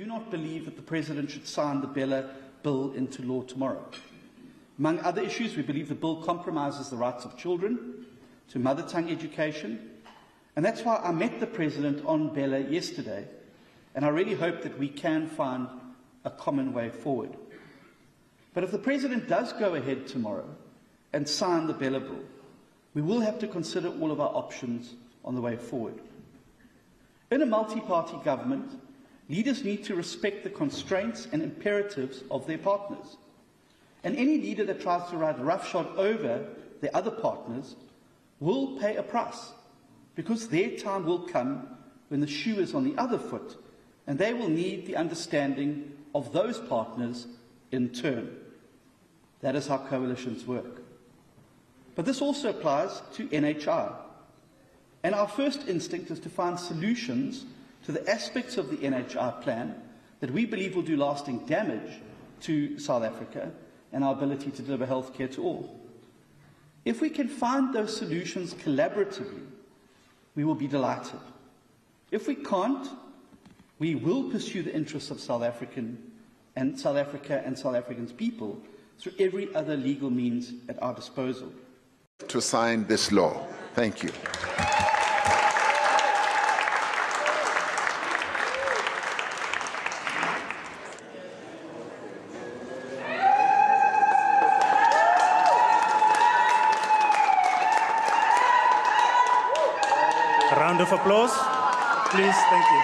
not believe that the President should sign the BELA bill into law tomorrow. Among other issues, we believe the bill compromises the rights of children to mother tongue education, and that's why I met the President on BELA yesterday, and I really hope that we can find a common way forward. But if the President does go ahead tomorrow and sign the BELA bill, we will have to consider all of our options on the way forward. In a multi-party government, leaders need to respect the constraints and imperatives of their partners. And any leader that tries to ride roughshod over their other partners will pay a price, because their time will come when the shoe is on the other foot, and they will need the understanding of those partners in turn. That is how coalitions work. But this also applies to NHI. And our first instinct is to find solutions to the aspects of the NHI plan that we believe will do lasting damage to South Africa and our ability to deliver health care to all. If we can find those solutions collaboratively, we will be delighted. If we can't, we will pursue the interests of South Africa and South Africans' people through every other legal means at our disposal. To sign this law. Thank you. A round of applause, please. Thank you.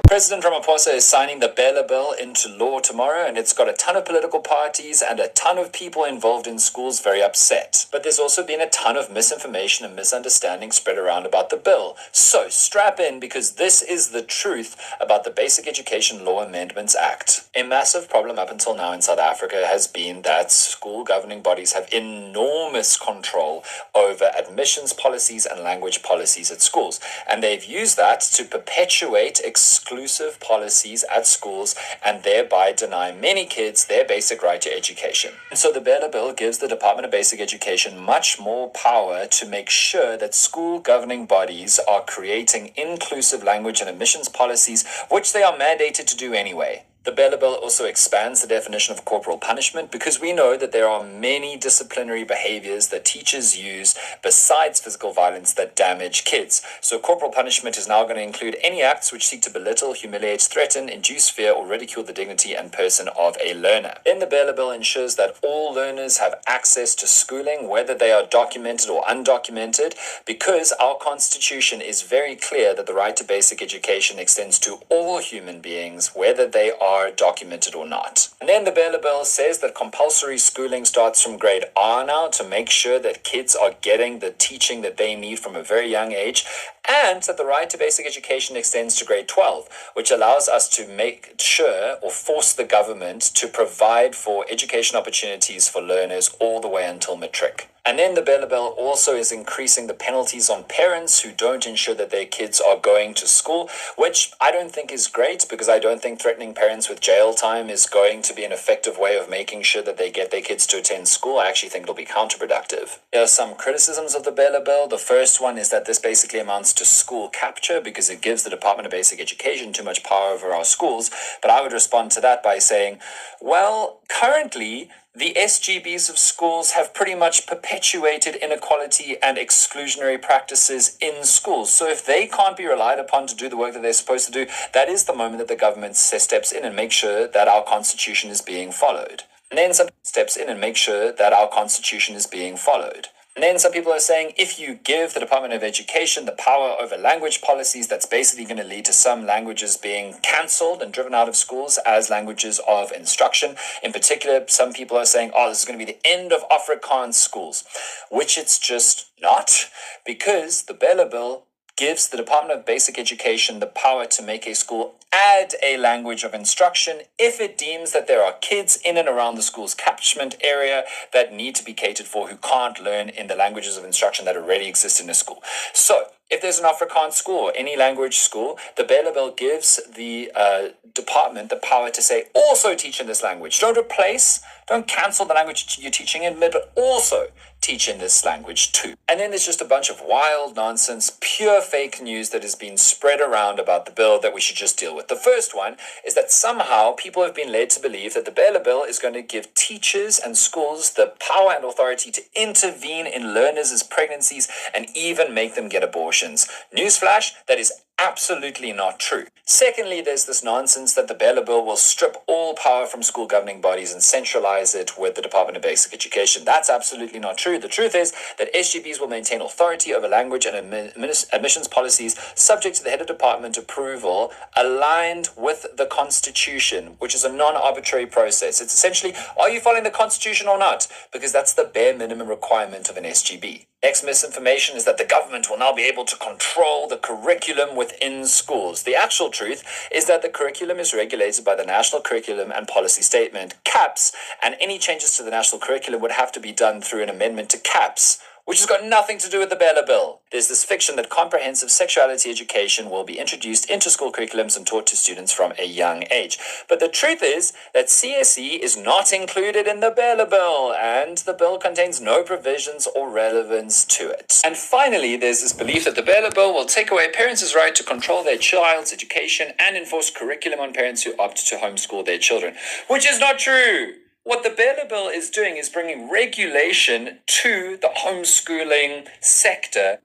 President Ramaphosa is signing the BELA bill into law tomorrow, and it's got a ton of political parties and a ton of people involved in schools very upset. But there's also been a ton of misinformation and misunderstanding spread around about the bill. So strap in, because this is the truth about the Basic Education Law Amendments Act. A massive problem up until now in South Africa has been that school governing bodies have enormous control over admissions policies and language policies at schools. And they've used that to perpetuate exclusive policies at schools and thereby deny many kids their basic right to education. And so the BELA bill gives the Department of Basic Education much more power to make sure that school governing bodies are creating inclusive language and admissions policies, which they are mandated to do anyway. The BELA bill also expands the definition of corporal punishment, because we know that there are many disciplinary behaviors that teachers use besides physical violence that damage kids. So corporal punishment is now going to include any acts which seek to belittle, humiliate, threaten, induce fear, or ridicule the dignity and person of a learner. Then the BELA bill ensures that all learners have access to schooling, whether they are documented or undocumented, because our Constitution is very clear that the right to basic education extends to all human beings, whether they are documented or not. And then the BELA bill says that compulsory schooling starts from grade R now, to make sure that kids are getting the teaching that they need from a very young age, and that the right to basic education extends to grade 12, which allows us to make sure or force the government to provide for education opportunities for learners all the way until matric. And then the BELA bill also is increasing the penalties on parents who don't ensure that their kids are going to school, which I don't think is great, because I don't think threatening parents with jail time is going to be an effective way of making sure that they get their kids to attend school. I actually think it'll be counterproductive. There are some criticisms of the BELA bill. The first one is that this basically amounts to school capture, because it gives the Department of Basic Education too much power over our schools. But I would respond to that by saying, well, currently, the SGBs of schools have pretty much perpetuated inequality and exclusionary practices in schools. So if they can't be relied upon to do the work that they're supposed to do, that is the moment that the government steps in and makes sure that our Constitution is being followed. And then some steps in and make sure that our Constitution is being followed. And then some people are saying, if you give the Department of Education the power over language policies, that's basically going to lead to some languages being cancelled and driven out of schools as languages of instruction. In particular, some people are saying, oh, this is going to be the end of Afrikaans schools, which it's just not, because the BELA bill gives the Department of Basic Education the power to make a school add a language of instruction if it deems that there are kids in and around the school's catchment area that need to be catered for who can't learn in the languages of instruction that already exist in a school. So if there's an Afrikaans school or any language school, the BELA bill gives the department the power to say, also teach in this language. Don't replace, don't cancel the language you're teaching in, but also teaching this language too. And then there's just a bunch of wild nonsense, pure fake news that has been spread around about the bill that we should just deal with. The first one is that somehow people have been led to believe that the BELA bill is going to give teachers and schools the power and authority to intervene in learners' pregnancies and even make them get abortions. Newsflash, that is absolutely not true. Secondly, there's this nonsense that the BELA bill will strip all power from school governing bodies and centralize it with the Department of Basic Education. That's absolutely not true. The truth is that SGBs will maintain authority over language and admissions policies subject to the head of department approval, aligned with the Constitution, which is a non-arbitrary process. It's essentially, are you following the Constitution or not? Because that's the bare minimum requirement of an SGB. Next misinformation is that the government will now be able to control the curriculum within schools. The actual truth is that the curriculum is regulated by the National Curriculum and Policy Statement, CAPS, and any changes to the national curriculum would have to be done through an amendment to CAPS, which has got nothing to do with the BELA bill. There's this fiction that comprehensive sexuality education will be introduced into school curriculums and taught to students from a young age. But the truth is that CSE is not included in the BELA bill, and the bill contains no provisions or relevance to it. And finally, there's this belief that the BELA bill will take away parents' right to control their child's education and enforce curriculum on parents who opt to homeschool their children, which is not true. What the BELA bill is doing is bringing regulation to the homeschooling sector,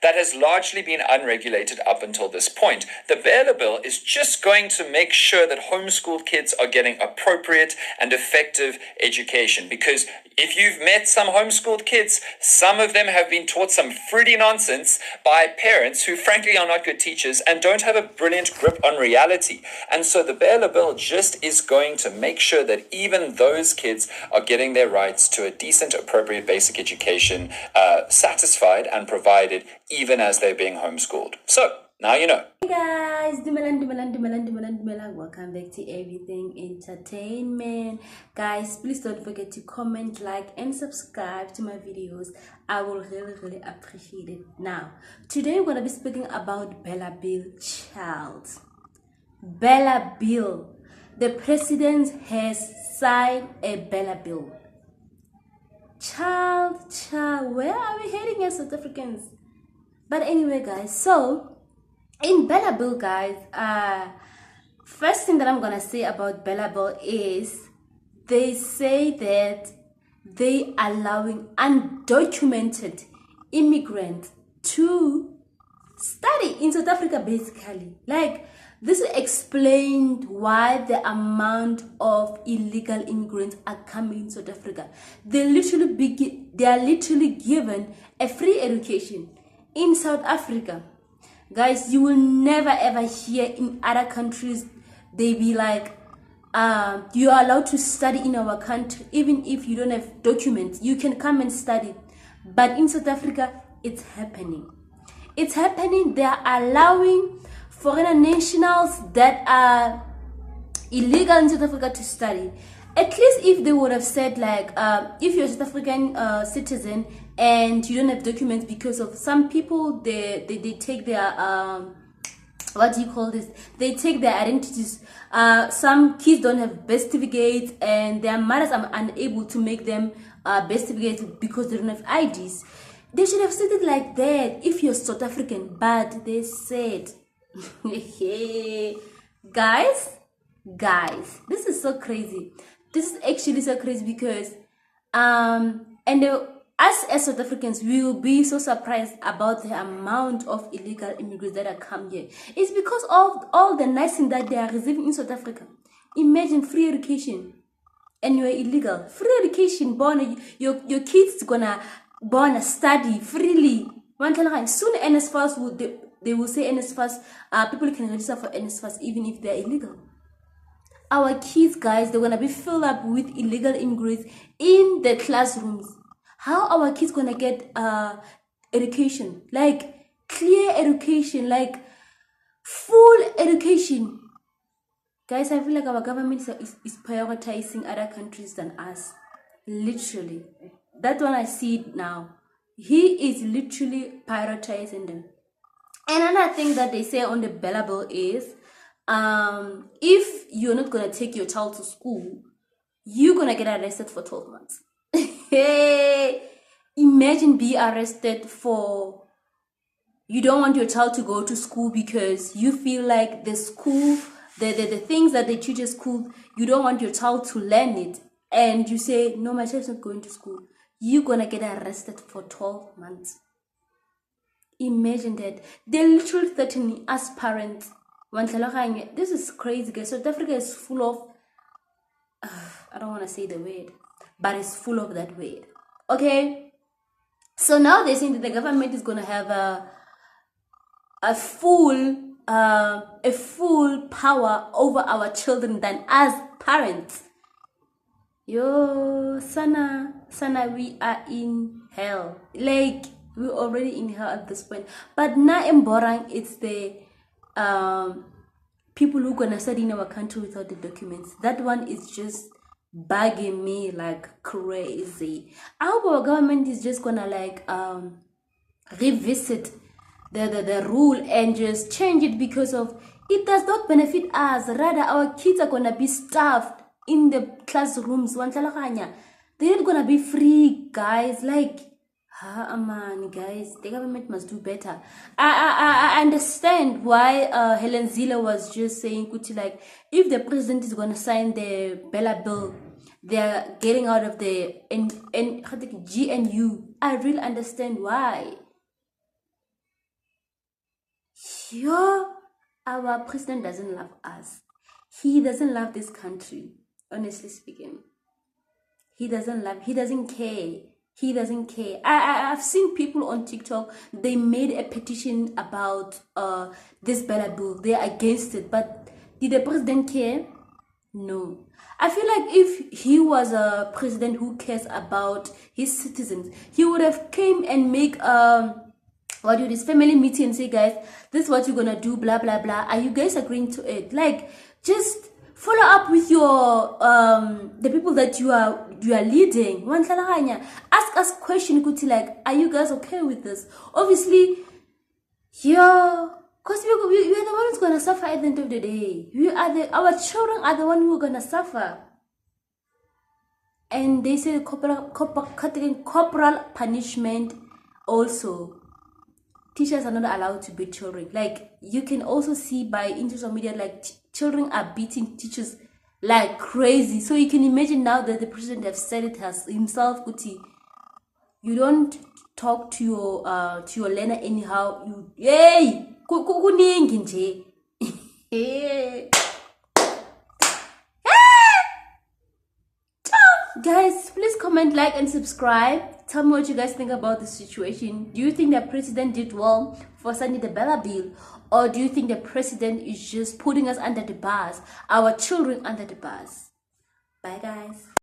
that has largely been unregulated up until this point. The BELA bill is just going to make sure that homeschooled kids are getting appropriate and effective education, because if you've met some homeschooled kids, some of them have been taught some fruity nonsense by parents who frankly are not good teachers and don't have a brilliant grip on reality. And so the BELA bill just is going to make sure that even those kids are getting their rights to a decent, appropriate basic education satisfied and provided even as they're being homeschooled. So, now you know. Hey guys, Dumelan, welcome back to Everything Entertainment. Guys, please don't forget to comment, like, and subscribe to my videos. I will really appreciate it. Now, today we're going to be speaking about BELA bill, child. BELA bill. The president has signed a BELA bill. Child, where are we heading as South Africans? But anyway, guys, so in BELA bill, guys, first thing that I'm gonna say about BELA bill is they say that they allowing undocumented immigrants to study in South Africa, basically. Like, this explained why the amount of illegal immigrants are coming in South Africa. They are literally given a free education in South Africa. Guys, you will never ever hear in other countries they be like, you are allowed to study in our country even if you don't have documents. You can come and study. But in South Africa, it's happening. It's happening. They are allowing foreign nationals that are illegal in South Africa to study. At least if they would have said like, if you're a South African citizen and you don't have documents, because of some people, they take their, what do you call this? They take their identities. Some kids don't have birth certificates and their mothers are unable to make them birth certificates because they don't have IDs. They should have said it like that if you're South African, but they said, guys, this is so crazy. This is actually so crazy because us as South Africans, we will be so surprised about the amount of illegal immigrants that are come here. It's because of all the nice things that they are receiving in South Africa. Imagine free education and you're illegal. Free education, your kids gonna study freely. Soon NSFAS they will say NSFAS, people can register for NSFAS even if they're illegal. Our kids, guys, they're gonna be filled up with illegal immigrants in the classrooms. How are our kids gonna get education? Like clear education, like full education. Guys, I feel like our government is prioritizing other countries than us. Literally. That's when I see it now. He is literally prioritizing them. Another thing that they say on the BELA bill is, if you're not going to take your child to school, you're gonna get arrested for 12 months. Hey, imagine being arrested for you don't want your child to go to school because you feel like the school, the things that they teach at school, you don't want your child to learn it. And you say, no, my child's not going to school. You're gonna get arrested for 12 months. Imagine that. They're literally threatening us parents. This is crazy, guys. South Africa is full of, I don't want to say the word, but it's full of that word. Okay? So now they're saying that the government is going to have a full power over our children than us parents. Yo, Sana, we are in hell. Like, we're already in hell at this point. But now in Borang, it's the people who are gonna study in our country without the documents. That one is just bugging me like crazy. I hope our government is just gonna like revisit the rule and just change it, because of it does not benefit us. Rather, our kids are gonna be starved in the classrooms. They're not gonna be free, guys. Like, man, guys, the government must do better. I understand why Helen Zille was just saying, Kuti, like, if the president is gonna sign the BELA bill, they're getting out of the GNU. I really understand why. Our president doesn't love us. He doesn't love this country, honestly speaking. He doesn't care. He doesn't care. I've seen people on TikTok, they made a petition about this BELA bill. They're against it. But did the president care? No. I feel like if he was a president who cares about his citizens, he would have came and make this family meeting and say, guys, this is what you're gonna do, blah blah blah. Are you guys agreeing to it? Like, just follow up with your the people that you are leading. Ask us question, like, are you guys okay with this? Obviously, because we are the ones gonna suffer at the end of the day. Our children are the ones who are gonna suffer. And they say corporal punishment also. Teachers are not allowed to beat children. Like, you can also see by social media, like, children are beating teachers like crazy. So you can imagine now that the president has said it himself, Kuti, you don't talk to your learner anyhow. Guys, please comment, like, and subscribe. Tell me what you guys think about the situation. Do you think the president did well for signing the BELA bill? Or do you think the president is just putting us under the bus, our children under the bus? Bye, guys.